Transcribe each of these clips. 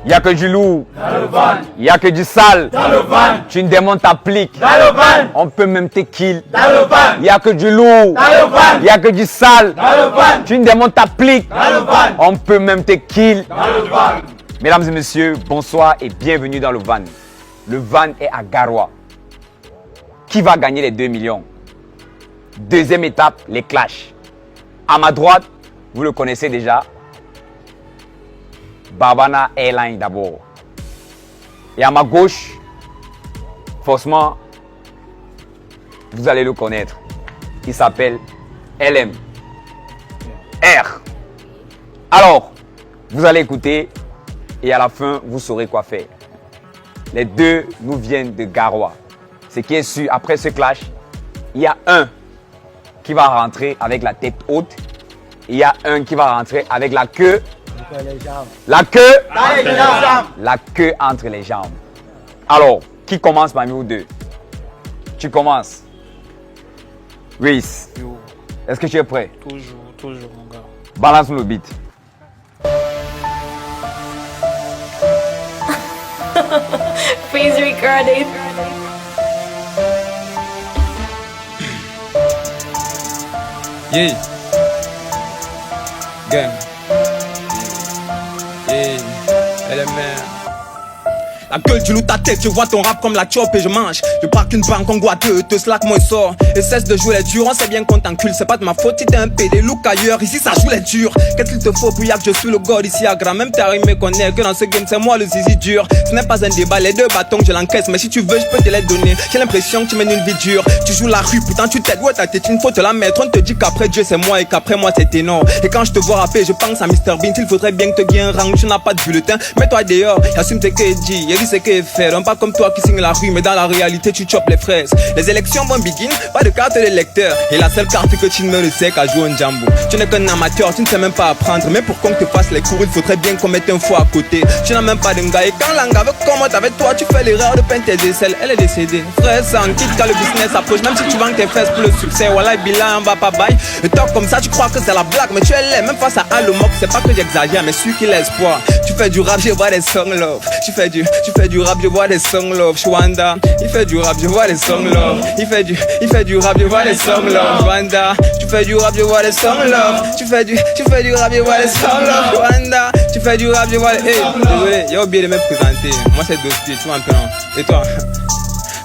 Il n'y a que du lourd. Dans le van. Il n'y a que du sale. Dans le van. Tu ne démontes t'appliques. Dans le van. On peut même te kill. Dans le van. Il n'y a que du lourd. Dans le van. Il n'y a que du sale. Dans le van. Tu ne démontes t'appliques. Dans le van. On peut même te kill. Dans le van. Mesdames et messieurs, bonsoir et bienvenue dans le van. Le van est à Garoua. Qui va gagner les 2 millions? Deuxième étape, les clashs. À ma droite, vous le connaissez déjà. Barbana Airline d'abord. Et à ma gauche, forcément, vous allez le connaître. Il s'appelle LM. R. Alors, vous allez écouter et à la fin, vous saurez quoi faire. Les deux nous viennent de Garoua. Ce qui est sûr, après ce clash, il y a un qui va rentrer avec la tête haute. Il y a un qui va rentrer avec la queue. La queue. La queue entre les jambes. Alors, qui commence parmi vous deux? Tu commences. Reese. Est-ce que tu es prêt? Toujours, mon gars. Balance le beat. Please record it. Yeah. Gang. Yeah. LMR. La gueule du loup ta tête, je vois ton rap comme la chop et je mange. Je braque une banque en bois 2, te slack moi sort. Et cesse de jouer les durs, on sait bien qu'on t'encule. C'est pas de ma faute si t'es un PD, look ailleurs. Ici ça joue les durs. Qu'est-ce qu'il te faut pour que je suis le god ici à Grand? Même t'as rimé qu'on est que dans ce game c'est moi le zizi dur. Ce n'est pas un débat, les deux bâtons je l'encaisse. Mais si tu veux je peux te les donner. J'ai l'impression que tu mènes une vie dure. Tu joues la rue, pourtant tu t'aides. Ouais ta tête, il faut te la mettre. On te dit qu'après Dieu c'est moi et qu'après moi c'est énorme. Et quand je te vois rapper, je pense à Mr Bean. Il faudrait bien que te guies un rang, tu n'as pas de bulletin. Mets-toi dehors, assume tes que dit, et dis ce que faire. Pas comme toi qui signe la rue, mais dans la réalité tu chopes les fraises. Les élections vont begin, pas de carte d'électeur. Et la seule carte que tu ne le sais qu'à jouer un jambo. Tu n'es qu'un amateur, tu ne sais même pas apprendre. Mais pour qu'on te fasse les cours, il faudrait bien qu'on mette un foie à côté. Tu n'as même pas de gars. Et quand l'anga veut commente avec toi, tu fais l'erreur de peindre tes aisselles. Elle est décédée. Frère, sans quitte quand le business approche. Même si tu vends tes fesses pour le succès, voilà, Bila, on va pas bail. Et toi comme ça, tu crois que c'est la blague. Mais tu es laid, même face à Alomok, c'est pas que j'exagère, mais celui qui l'espoir. Tu fais du rap, je vois des songs love. Tu fais du rap, je vois des songs love. Shwanda, il fait du rap, je vois les songs love. Il fait du rap, je vois les songs love. Shwanda, tu fais du rap, je vois les songs love. Tu fais du rap, je vois les songs love. Shwanda, tu fais du rap, je vois les. Hey, désolé, j'ai oublié de me présenter. Moi c'est Dosti, tu vois un peu non. Et toi?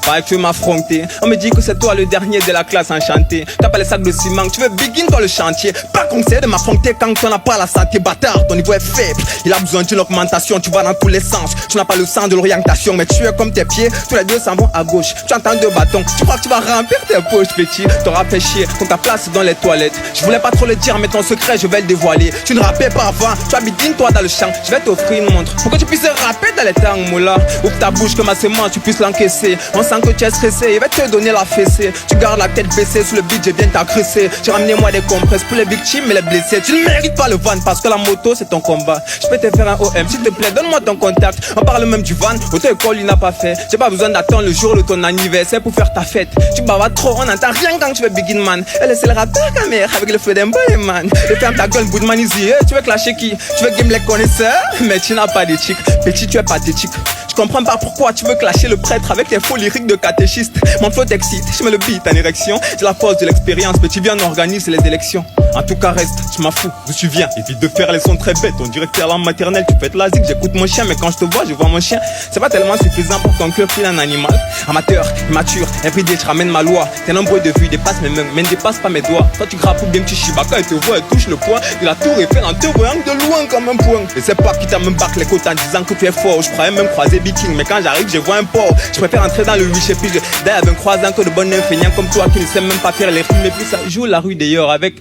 Pareil que tu veux m'affronter. On me dit que c'est toi le dernier de la classe enchanté. T'as pas les sacs de ciment, tu veux begin dans le chantier. Pas conseiller de m'affronter quand tu n'as pas la santé. Bâtard, ton niveau est faible. Il a besoin d'une augmentation, tu vas dans tous les sens. Tu n'as pas le sens de l'orientation, mais tu es comme tes pieds. Tous les deux s'en vont à gauche. Tu entends deux bâtons, tu crois que tu vas remplir tes poches, petit. T'auras fait chier comme ta place dans les toilettes. Je voulais pas trop le dire, mais ton secret je vais le dévoiler. Tu ne rappais pas avant, tu as begin toi dans le champ. Je vais t'offrir une montre pour que tu puisses rapper dans les temps, moula. Ouvre ta bouche que ma semence tu puisses l'encaisser. On sent que tu es stressé, il va te donner la fessée. Tu gardes la tête baissée, sous le beat je viens t'agresser. J'ai ramené moi des compresses pour les victimes et les blessés. Tu ne mérites pas le van parce que la moto c'est ton combat. Je peux te faire un OM, s'il te plaît donne-moi ton contact. On parle même du van, auto-école il n'a pas fait. J'ai pas besoin d'attendre le jour de ton anniversaire pour faire ta fête. Tu bavardes trop, on n'entend rien quand tu veux begin man. Elle c'est le rappeur caméra avec le feu d'un boy man. Et ferme ta gueule Goodman easy, tu veux clasher qui? Tu veux game les connaisseurs? Mais tu n'as pas d'éthique, petit tu es pathétique. Je comprends pas pourquoi tu veux clasher le prêtre avec tes faux lyriques de catéchiste. Mon flow t'excite, je mets le beat en érection. J'ai la force de l'expérience, petit viens on organise les élections. En tout cas reste, je m'en fous, d'où tu viens. Évite de faire les sons très bêtes, on dirait que t'es à la maternelle. Tu fais de la zig, j'écoute mon chien, mais quand je te vois, je vois mon chien. C'est pas tellement suffisant pour conclure qu'il est un animal. Amateur, immature, everyday, je ramène ma loi. Tes nombreux de vue dépassent mes mains, mais ne dépasse pas mes doigts. Toi tu grappes ou bien tu chibaka et te vois et touche le poids de la tour Eiffel en te voyant de loin comme un point. Et c'est pas qui t'a même bac les côtes en disant que tu es fort. Je croyais même croiser Viking, mais quand j'arrive, je vois un port. Je préfère entrer dans le riche et puis d'ailleurs avec un croisant que de bonnes infeignants comme toi qui ne sait même pas faire les rimes. Et puis ça joue la rue d'ailleurs avec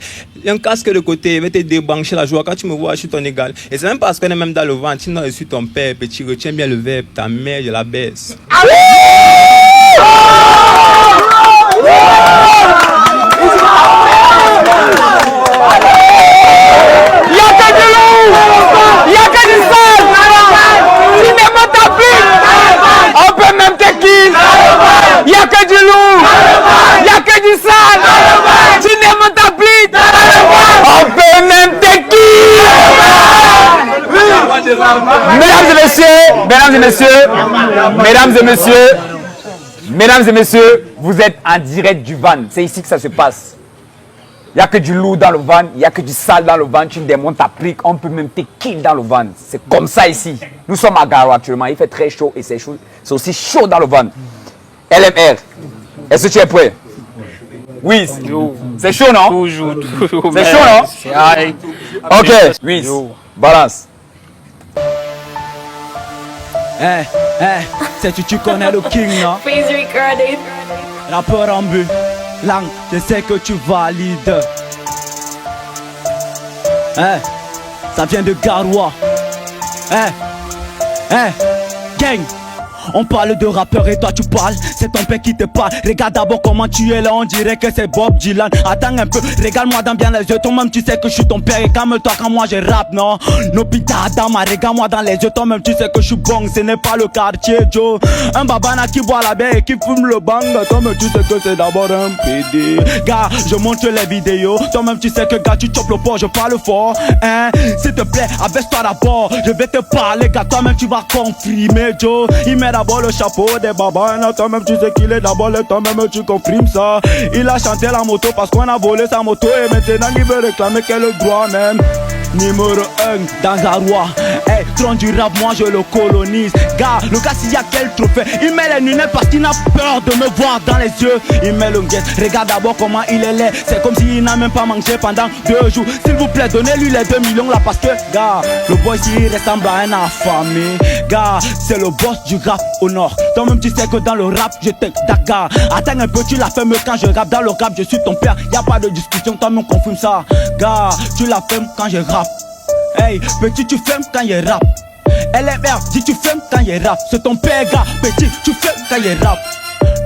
un casque de côté, il va te débrancher la joie. Quand tu me vois, je suis ton égal. Et c'est même parce qu'on est même dans le ventre. Sinon, je suis ton père, petit, retiens bien le verbe. Ta mère, je la baisse. Y'a que du loup, y'a que du sale. Tu n'aimes ta pique, on peut même te kill. Y'a que du loup, y'a que du sale. Tu n'aimes ta pique, on peut même te kill. Mesdames et messieurs, mesdames et messieurs, mesdames et messieurs, mesdames et messieurs, vous êtes en direct du van. C'est ici que ça se passe. Il n'y a que du lourd dans le van, il n'y a que du sale dans le van. Tu démontes ta plique, on peut même te kill dans le van. C'est comme ça ici. Nous sommes à Garo actuellement, il fait très chaud et c'est chaud. C'est aussi chaud dans le van. LMR, est-ce que tu es prêt? Oui, c'est chaud, non? Toujours. C'est chaud, non? C'est high. Ok, oui, balance. Tu connais le king, non? Please record it. Rappeur en but, langue, je sais que tu valides. Ça vient de Garoua. Gang. On parle de rappeur et toi tu parles, c'est ton père qui te parle. Regarde d'abord comment tu es là, on dirait que c'est Bob Dylan. Attends un peu, regarde-moi dans bien les yeux, toi-même tu sais que je suis ton père. Et calme-toi quand moi je rappe, non? No pita dama, regarde-moi dans les yeux, toi-même tu sais que je suis bon. Ce n'est pas le quartier Joe, un babana qui boit la bière et qui fume le bang. Toi-même tu sais que c'est d'abord un PD. Gars, je montre les vidéos, toi-même tu sais que gars tu chopes le port, je parle fort. S'il te plaît, abaisse-toi d'abord, je vais te parler gars, toi-même tu vas confirmer Joe. Il met d'abord le chapeau des babanes, toi-même tu sais qu'il est d'abord le toi-même tu confirmes ça. Il a chanté la moto parce qu'on a volé sa moto et maintenant il veut réclamer qu'elle le droit même. Numéro 1 dans Garoua, trône du rap, moi je le colonise. Gars, le gars s'il y a quel trophée, il met les lunettes parce qu'il n'a peur de me voir dans les yeux. Il met le guet, regarde d'abord comment il est laid. C'est comme s'il n'a même pas mangé pendant 2 jours. S'il vous plaît, donnez-lui les 2 millions là parce que, gars, le boy ici ressemble à un affamé. Gars, c'est le boss du rap au nord. Toi-même tu sais que dans le rap, je t'aime Dakar. Attends un peu, tu la fermes quand je rappe. Dans le rap, je suis ton père, y'a pas de discussion, toi-même confirme ça. Gars, tu la fermes quand je rappe. Hey, petit tu fermes quand il rappe. LMR, dis tu fermes quand il rappe. C'est ton père gars, petit tu fermes quand il rappe.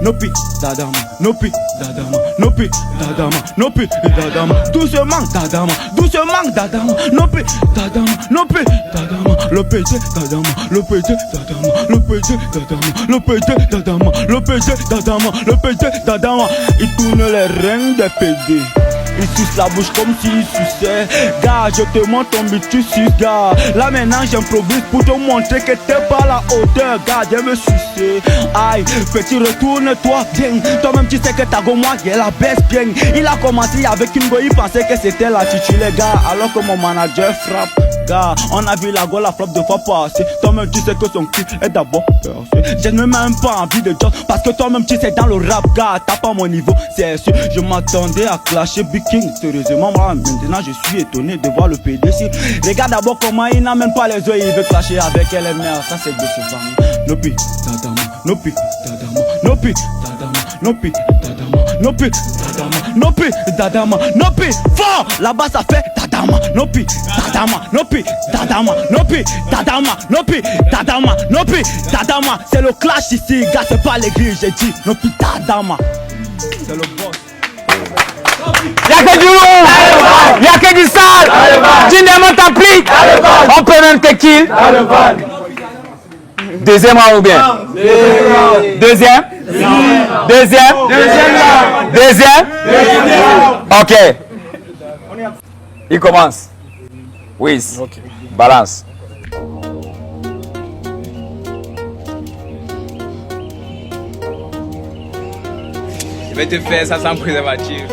Nopi, dadama, nopi, dadama, nopi, dadama, nopi, dadama. Doucement, dadama, doucement, dadama, nopi, dadama, nopi, dadama. Le PD, dadama, le PD, dadama, le PD, dadama, le PD, dadama, le PD, dadama, le PD, dadama. Il tourne les règnes des PD. Il suce la bouche comme s'il suçait. Gars, je te montre ton but, tu suces, gars. Là maintenant j'improvise pour te montrer que t'es pas à la hauteur. Gars, viens me sucer. Aïe, petit retourne-toi bien. Toi-même tu sais que ta go moi, elle la baisse bien. Il a commencé avec une go, il pensait que c'était la titulaire, gars. Alors que mon manager frappe. Gars, on a vu la go, la frappe 2 fois passer. Toi-même tu sais que son cul est d'abord percé. J'ai même pas envie de job parce que toi-même tu sais dans le rap, gars, t'as pas mon niveau, c'est sûr. Je m'attendais à clasher Big King. Sérieusement, moi, maintenant je suis étonné de voir le PDC. Regarde d'abord comment il n'a même pas les yeux, il veut clasher avec LMR. Ça c'est décevant. Nopi, dadama, nopi, dadama, nopi, dadama, nopi, dadama, nopi, dadama, nopi, dadama, nopi. Fort là-bas ça fait dadama, nopi, dadama, nopi, dadama, nopi, dadama, nopi, dadama, nopi, dadama. C'est le clash ici, gars, c'est pas l'église, j'ai dit nopi, dadama. C'est le boss. Y'a que du lourd, y'a que du sale, tu démontes ta plique, on peut même te kill. Deuxième round ou bien? Deuxième? Deuxième? Deuxième? Ok. Il commence. Wiz, balance. Je vais te faire ça sans préservatif.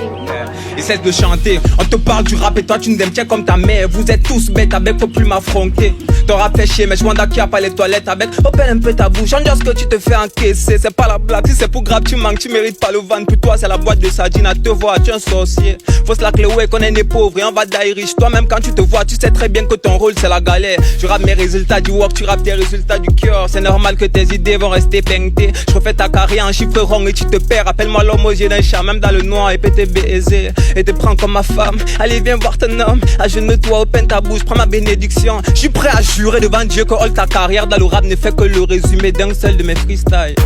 Et cesse de chanter, on te parle du rap et toi tu ne t'aimes tiens comme ta mère. Vous êtes tous bêtes avec, faut plus m'affronter. Ton rap fait chier mais je demande à qui a pas les toilettes avec. Open un peu ta bouche, on dirait ce que tu te fais encaisser. C'est pas la blague, si c'est pour grave tu manques, tu mérites pas le van. Pour toi c'est la boîte de sardines à te voir, tu es un sorcier. Faut se la clé ouais qu'on est des pauvres et on va die riche. Toi-même quand tu te vois, tu sais très bien que ton rôle c'est la galère. Je rappe mes résultats du work, tu rappes tes résultats du cœur. C'est normal que tes idées vont rester peintées. Je refais ta carrière en chiffre rond et tu te perds. Appelle-moi l'homme aux yeux d'un chat, même dans le noir et peut te baiser. Et te prends comme ma femme, allez viens voir ton homme. Agenouille-toi, open ta bouche, prends ma bénédiction. Je suis prêt à jurer devant Dieu que all ta carrière dans le rap ne fait que le résumé d'un seul de mes freestyles.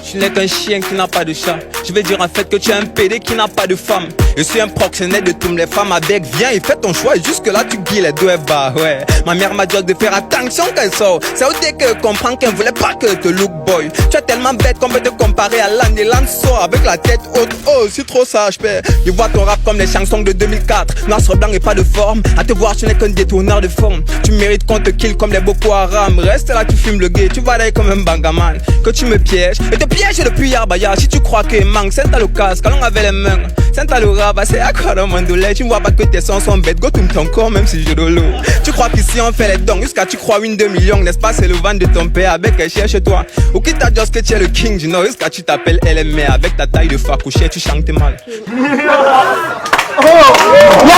Je tu n'es qu'un chien qui n'a pas de chat. Je vais dire en fait que tu es un PD qui n'a pas de femme. Je suis un proxénète de toutes les femmes avec. Viens et fais ton choix et jusque là tu guilles les deux bah ouais. Ma mère m'a dit de faire attention quand elle sort. C'est au dès qu'elle comprend qu'elle voulait pas que te look boy. Tu es tellement bête qu'on peut te comparer à l'année sort avec la tête haute. Oh c'est trop sage père. Je vois ton rap comme les chansons de 2004. Noir sur blanc et pas de forme. À te voir tu n'es qu'un détourneur de forme. Tu mérites qu'on te kill comme les Boko Haram. Reste là tu fumes le gay. Tu vas d'ailleurs comme un bangaman. Que tu me pièges et te pièges depuis Yarbaya. Si tu crois que manque, c'est à le casque, allons avec les mains. C'est à le rabat, c'est à quoi dans mon dolé. Tu ne vois pas que tes sons sont bêtes. Go tout ton corps même si je dolo. Tu crois qu'ici on fait les dons. Jusqu'à tu crois une 2 millions. N'est-ce pas c'est le vent de ton père avec un chien chez toi. Ou qui t'a dit que tu es le king du nord. Jusqu'à tu t'appelles LMA. Avec ta taille de fakouché tu chantes mal. Y'a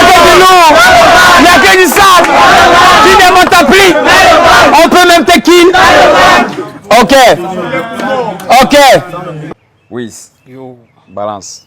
que du lourd, y'a que du sale. Tu démontes ta pli. On peut même te kill. Ok. Ok. Oui. Balance.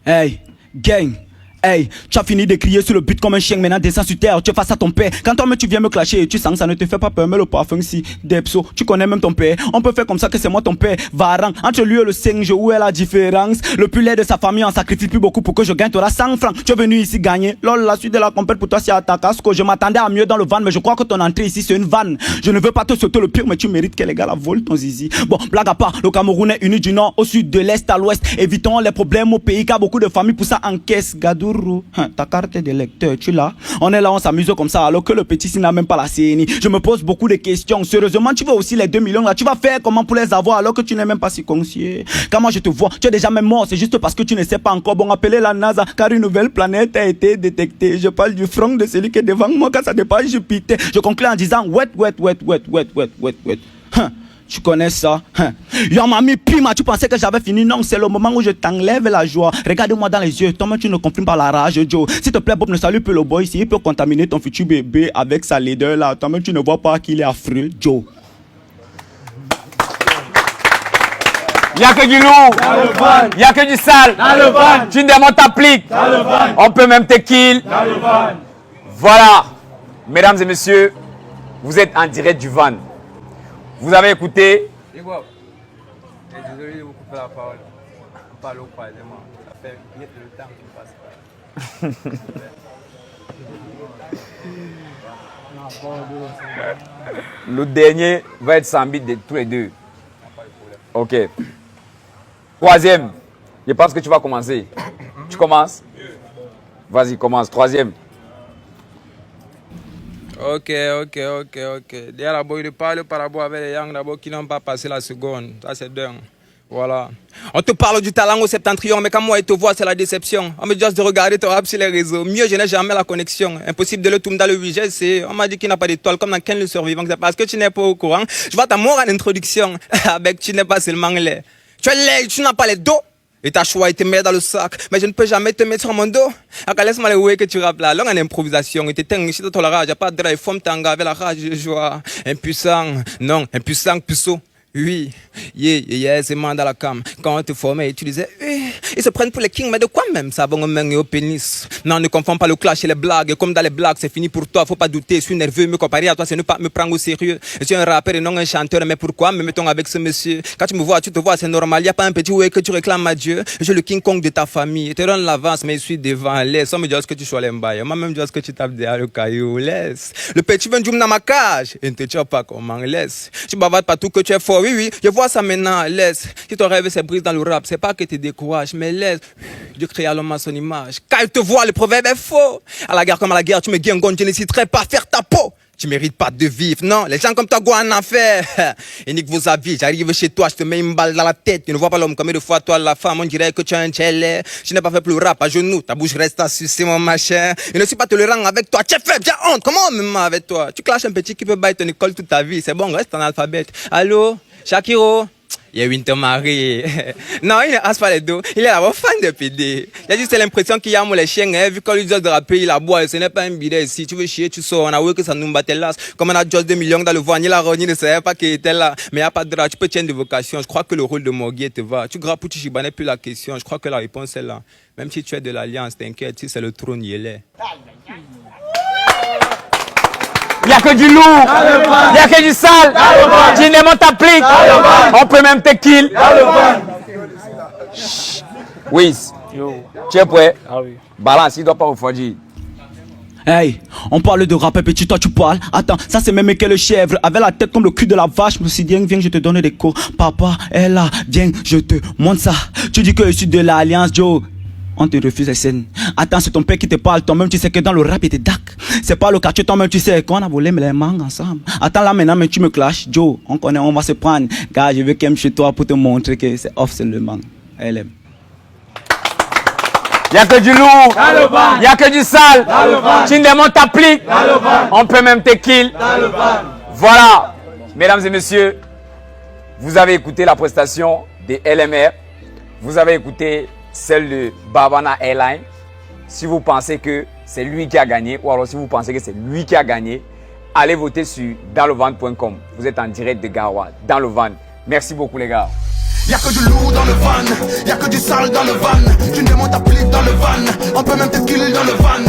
Hey, gang. Hey, tu as fini de crier sur le but comme un chien, maintenant descends sur terre, tu es face à ton père. Quand toi-même tu viens me clasher et tu sens que ça ne te fait pas peur, mais le parfum si, Depso, tu connais même ton père. On peut faire comme ça que c'est moi ton père. Varan, entre lui et le singe, où est la différence? Le plus laid de sa famille en sacrifie plus beaucoup pour que je gagne, t'auras 100 francs. Tu es venu ici gagner. Lol, la suite de la compète pour toi c'est à ta casque. Je m'attendais à mieux dans le van, mais je crois que ton entrée ici c'est une vanne. Je ne veux pas te sauter le pire, mais tu mérites que les gars la volent ton zizi. Bon, blague à part, le Cameroun est uni du nord au sud, de l'est à l'ouest. Évitons les problèmes au pays car beaucoup de familles pour ça encaissent. Gadourou, ta carte de lecteur, tu l'as? On est là, on s'amuse comme ça, alors que le petit s'il n'a même pas la CNI. Je me pose beaucoup de questions. Sérieusement, tu veux aussi les 2 millions là? Tu vas faire comment pour les avoir alors que tu n'es même pas si conscient? Quand moi je te vois, tu es déjà même mort. C'est juste parce que tu ne sais pas encore. Bon, appelez la NASA car une nouvelle planète a été détectée. Je parle du front de celui qui est devant moi quand ça dépasse Jupiter. Je conclue en disant wet. Tu connais ça? Yo mamie Pima, tu pensais que j'avais fini? Non, c'est le moment où je t'enlève la joie. Regarde-moi dans les yeux, toi-même tu ne confirmes pas la rage, Joe. S'il te plaît, Bob, ne salue plus le boy. S'il peut contaminer ton futur bébé avec sa laideur là, toi-même tu ne vois pas qu'il est affreux, Joe. Y'a que du lourd, y'a que du sale. Tu démontes ta plique. On peut même te kill. Voilà, mesdames et messieurs, vous êtes en direct du van. Vous avez écouté. Désolé de vous couper la parole. On parle au croisement. Ça fait vite le temps qui passe pas. Le dernier va être sans bits de tous les deux. Ok. Troisième. Je pense que tu vas commencer. Tu commences? Vas-y, commence. Troisième. Ok. D'ailleurs, d'abord, il parle par rapport avec les Yang d'abord qui n'ont pas passé la seconde. Ça, c'est dingue. Voilà. On te parle du talent au septentrion, mais quand moi, il te voit, c'est la déception. On me dit juste de regarder ton rap sur les réseaux. Mieux, je n'ai jamais la connexion. Impossible de le tourner dans le 8G, c'est. On m'a dit qu'il n'a pas d'étoile, comme dans Ken le survivant. C'est parce que tu n'es pas au courant. Je vois ta mort en introduction. Avec tu n'es pas seulement laid. Tu es laid, tu n'as pas les dos. Et ta choix, il te met dans le sac. Mais je ne peux jamais te mettre sur mon dos. Alors laisse-moi les way que tu rappes là. Longue en improvisation. Et t'éteins ici dans la rage. Y'a pas de drive. Forme tanga avec la rage de joie. Impuissant. Non, impuissant, puceau. Oui, c'est moi dans la cam. Quand on te formait, tu disais, oui, ils se prennent pour les kings, mais de quoi même ça va me au pénis? Non, ne confonds pas le clash et les blagues. Comme dans les blagues, c'est fini pour toi, faut pas douter. Je suis nerveux, me comparer à toi, c'est ne pas me prendre au sérieux. Je suis un rappeur et non un chanteur, mais pourquoi me mettons avec ce monsieur? Quand tu me vois, tu te vois, c'est normal. Y a pas un petit way que tu réclames à Dieu. Je suis le King Kong de ta famille. Je te donne l'avance, mais je suis devant. Laisse, on me dit ce que tu choisis l'embaye. Moi-même, je dis ce que tu tapes derrière le caillou. Laisse. Le petit vient dans ma cage. Et ne te tire pas comment, laisse. Tu bavardes pas tout que tu es fort. Oui, je vois ça maintenant, laisse. Si ton rêve se brise dans le rap, c'est pas que tu décourages, mais laisse. Dieu crée à l'homme à son image. Quand il te voit, le proverbe est faux. À la guerre comme à la guerre, tu me guingonnes, je n'hésiterai pas à faire ta peau. Tu mérites pas de vivre, non. Les gens comme toi, quoi en enfer. Et nique vos avis, j'arrive chez toi, je te mets une balle dans la tête. Tu ne vois pas l'homme combien de fois, toi, la femme, on dirait que tu es un tchèle. Je n'ai pas fait plus rap à genoux, ta bouche reste à sucer mon machin. Je ne suis pas tolérant avec toi, tu es faible, j'ai honte, comment on me met avec toi? Tu clashes un petit qui peut bailler ton école toute ta vie, c'est bon, reste en alphabète. Allô, Shakiro? Il y a Winter Marie. Non, il ne rase pas les dos. Il est là, fan de PD. Il a juste l'impression qu'il y a les chiens, hein, vu qu'on lui dit de rapper, il aboie. Ce n'est pas un bidet. Si tu veux chier, tu sors. On a vu que ça nous battait là. Comme on a juste 2 millions dans le voie, ni la Roni ne savait pas qu'il était là. Mais il n'y a pas de drap. Tu peux tenir de vocation. Je crois que le rôle de Morguier te va. Tu grappes ou tu chibanais plus la question. Je crois que la réponse est là. Même si tu es de l'Alliance, t'inquiète, si c'est le trône, il est là. Il n'y a que du lourd, il n'y a que du sale. Tu démontes ta plique, on peut même te kill. Oui, tu es prêt? Balance, il ne doit pas refroidir. Hey, on parle de rap et petit, toi tu parles. Attends, ça c'est même quelle chèvre. Avec la tête comme le cul de la vache. Je me suis dit, viens, je te donne des cours. Papa est là, viens, je te montre ça. Tu dis que je suis de l'Alliance, Joe. On te refuse les scènes. Attends, c'est ton père qui te parle. Toi-même, tu sais que dans le rap, il était dark. C'est pas le quartier, toi-même, tu sais qu'on a volé mais les mangues ensemble. Attends là maintenant, mais tu me clashes. Joe, on connaît, on va se prendre. Gars, je veux qu'elle chez toi pour te montrer que c'est off, c'est le mangue. Elle aime. Il n'y a que du lourd, il n'y a que du sale. Tu démontes ta plique, on peut même te kill. Voilà, mesdames et messieurs, vous avez écouté la prestation des LMR. Vous avez écouté celle de Barbana Airline. Si vous pensez que c'est lui qui a gagné, ou alors si vous pensez que c'est lui qui a gagné, allez voter sur danlevan.com. Vous êtes en direct de Garoua, dans le van. Merci beaucoup les gars. Y'a que du lourd dans le van, y'a que du sale dans le van. Tu ne montes ta plique dans le van, on peut même te kill dans le van.